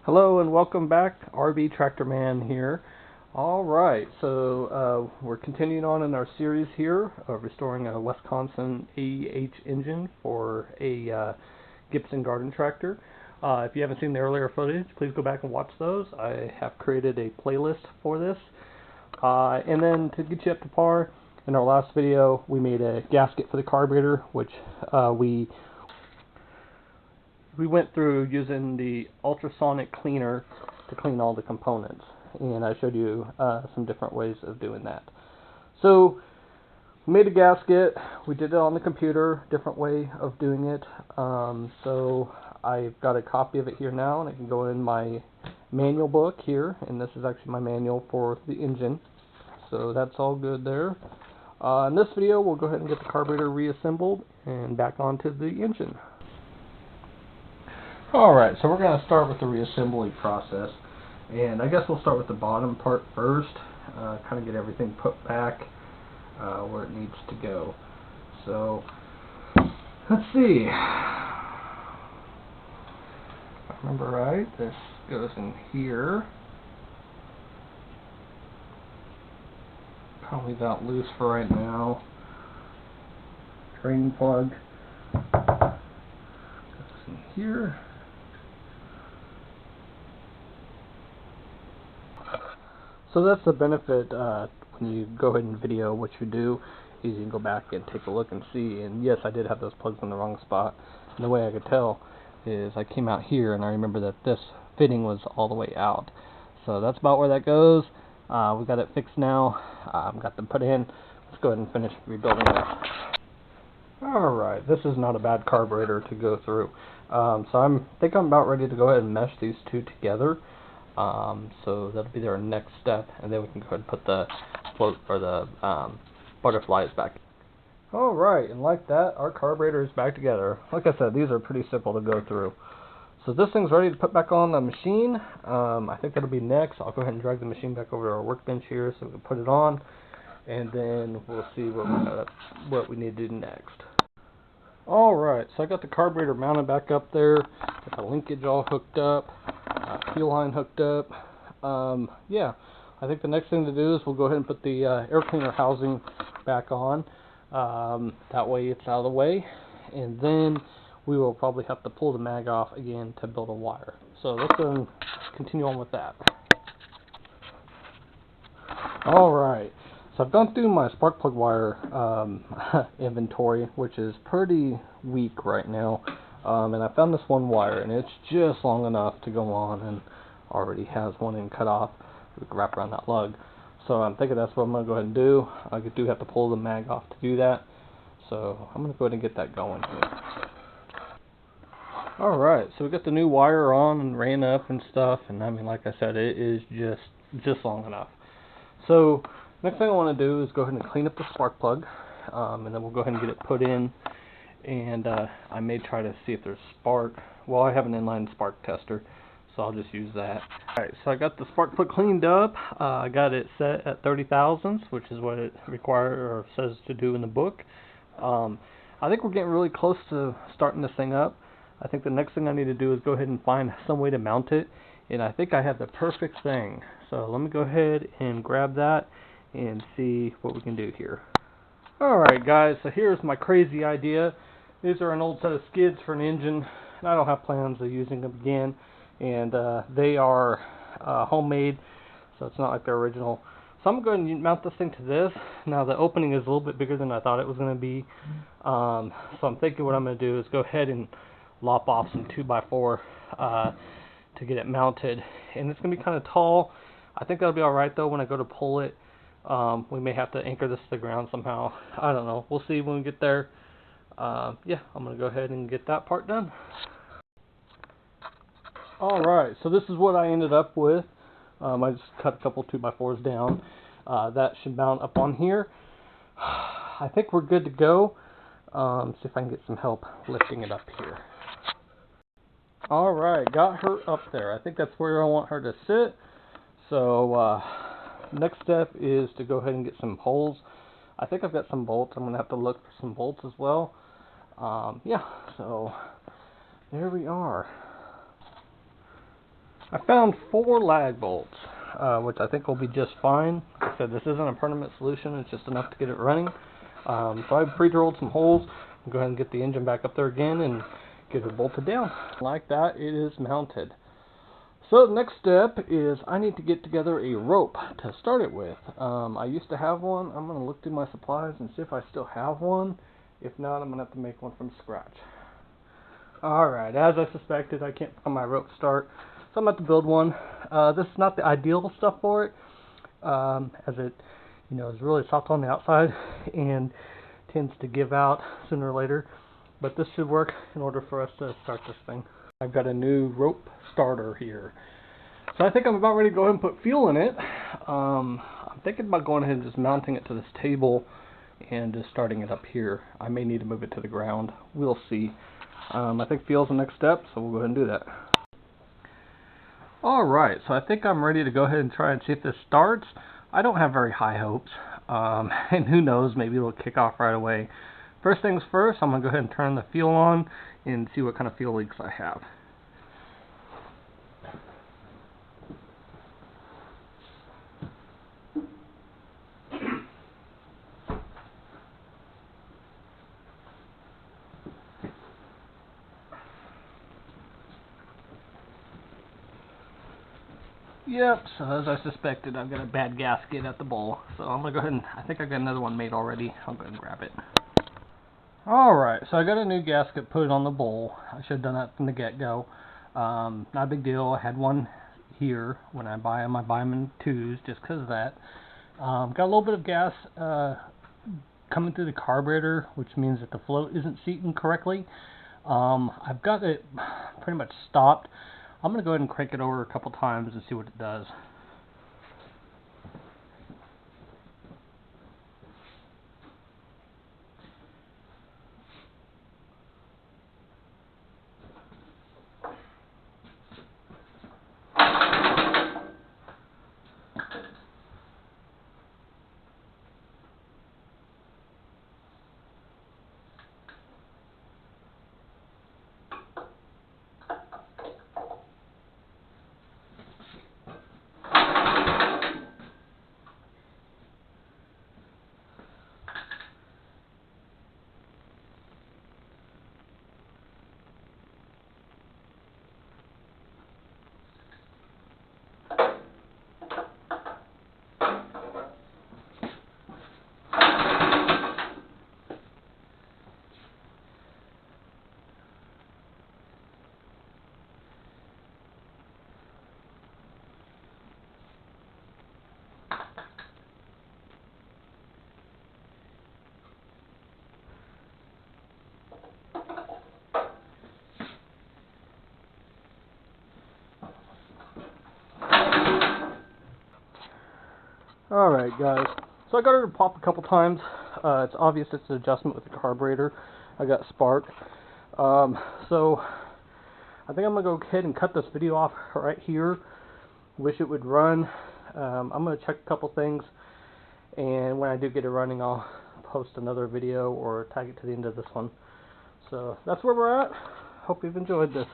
Hello and welcome back, RV Tractor Man here. Alright, so we're continuing on in our series here of restoring a Wisconsin AEH engine for a Gibson Garden Tractor. If you haven't seen the earlier footage, please go back and watch those. I have created a playlist for this. And then to get you up to par, in our last video we made a gasket for the carburetor, which we went through using the ultrasonic cleaner to clean all the components, and I showed you some different ways of doing that. So we made a gasket, we did it on the computer, different way of doing it. So I've got a copy of it here now, and I can go in my manual book here, and this is actually my manual for the engine. So that's all good there. In this video we'll go ahead and get the carburetor reassembled and back onto the engine. Alright, so we're going to start with the reassembly process, and I guess we'll start with the bottom part first, kind of get everything put back where it needs to go. So, let's see. If I remember right, this goes in here. I'll leave that loose for right now. Drain plug goes in here. So that's the benefit when you go ahead and video what you do, is you can go back and take a look and see. And yes, I did have those plugs in the wrong spot. And the way I could tell is I came out here and I remember that this fitting was all the way out. So that's about where that goes. We got it fixed now. Got them put in. Let's go ahead and finish rebuilding this. Alright, this is not a bad carburetor to go through. So I think I'm about ready to go ahead and mesh these two together. So that'll be our next step, and then we can go ahead and put the float or the butterflies back. Alright, and like that, our carburetor is back together. Like I said, these are pretty simple to go through. So this thing's ready to put back on the machine. I think that'll be next. I'll go ahead and drag the machine back over to our workbench here so we can put it on, and then we'll see what we need to do next. Alright, so I got the carburetor mounted back up there, got the linkage all hooked up, fuel line hooked up. Yeah, I think the next thing to do is we'll go ahead and put the air cleaner housing back on. That way it's out of the way, and then we will probably have to pull the mag off again to build a wire. So let's go and continue on with that. Alright, so I've gone through my spark plug wire inventory, which is pretty weak right now. And I found this one wire, and it's just long enough to go on, and already has one end cut off. We can wrap around that lug. So I'm thinking that's what I'm going to go ahead and do. I do have to pull the mag off to do that. So I'm going to go ahead and get that going here. Alright, so we got the new wire on and ran up and stuff, and I mean, like I said, it is just long enough. So next thing I want to do is go ahead and clean up the spark plug, and then we'll go ahead and get it put in. And I may try to see if there's spark. Well, I have an inline spark tester, so I'll just use that. Alright, so I got the spark plug cleaned up. I got it set at 30 thousandths, which is what it requires or says to do in the book. I think we're getting really close to starting this thing up. I think the next thing I need to do is go ahead and find some way to mount it, and I think I have the perfect thing. So let me go ahead and grab that and see what we can do here. Alright guys, so here's my crazy idea. These are an old set of skids for an engine, and I don't have plans of using them again. And they are homemade, so it's not like they're original. So I'm going to mount this thing to this. Now the opening is a little bit bigger than I thought it was going to be. So I'm thinking what I'm going to do is go ahead and lop off some 2x4 to get it mounted. And it's going to be kind of tall. I think that'll be alright though when I go to pull it. We may have to anchor this to the ground somehow. I don't know. We'll see when we get there. Yeah, I'm going to go ahead and get that part done. Alright, so this is what I ended up with. I just cut a couple 2x4s down. That should mount up on here. I think we're good to go. See if I can get some help lifting it up here. Alright, got her up there. I think that's where I want her to sit. So, next step is to go ahead and get some holes. I think I've got some bolts. I'm going to have to look for some bolts as well. Yeah, so there we are. I found 4 lag bolts, which I think will be just fine. Like I said, this isn't a permanent solution, it's just enough to get it running. So I've pre-drilled some holes. I'll go ahead and get the engine back up there again and get it bolted down. Like that, it is mounted. So the next step is I need to get together a rope to start it with. I used to have one. I'm going to look through my supplies and see if I still have one. If not, I'm going to have to make one from scratch. Alright, as I suspected, I can't find my rope start, so I'm going to have to build one. This is not the ideal stuff for it, as it is really soft on the outside and tends to give out sooner or later. But this should work in order for us to start this thing. I've got a new rope starter here. So I think I'm about ready to go ahead and put fuel in it. I'm thinking about going ahead and just mounting it to this table and just starting it up here. I may need to move it to the ground. We'll see. I think fuel's the next step, so we'll go ahead and do that. Alright, so I think I'm ready to go ahead and try and see if this starts. I don't have very high hopes, and who knows, maybe it'll kick off right away. First things first, I'm going to go ahead and turn the fuel on and see what kind of fuel leaks I have. Yep, so as I suspected, I've got a bad gasket at the bowl. So I'm going to go ahead and, I think I got another one made already. I'll go ahead and grab it. Alright, so I got a new gasket put on the bowl. I should have done that from the get-go. Not a big deal. I had one here. When I buy them, I buy them in 2s just because of that. Got a little bit of gas coming through the carburetor, which means that the float isn't seating correctly. I've got it pretty much stopped. I'm going to go ahead and crank it over a couple times and see what it does. Alright guys, so I got her to pop a couple times. It's obvious it's an adjustment with the carburetor. I got spark. So I think I'm going to go ahead and cut this video off right here. Wish it would run. I'm going to check a couple things, and when I do get it running, I'll post another video or tag it to the end of this one. So that's where we're at. Hope you've enjoyed this.